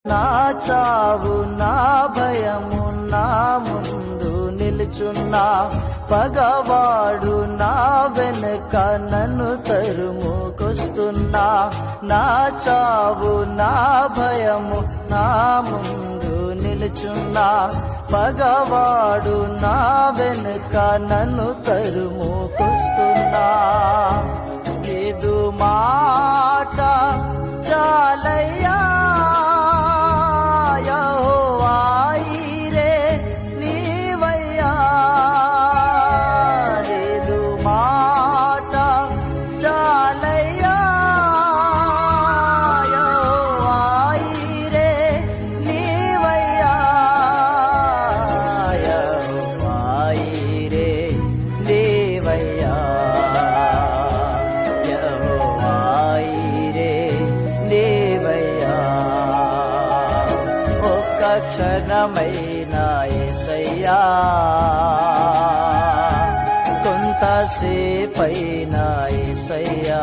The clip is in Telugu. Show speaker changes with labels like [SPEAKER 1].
[SPEAKER 1] నా చావు నా భయము నా ముందు నిలుచున్నా, పగవాడు నా వెనుక నన్ను తరుముకొస్తున్నా. నా చావు నా భయము నా ముందు నిలుచున్నా, పగవాడు నా వెనుక నన్ను తరుముకొస్తున్నా. ఇది మాట చాలయ్యా, క్షణమైన యేసయ్యా, కొంతసేపైన యేసయ్యా,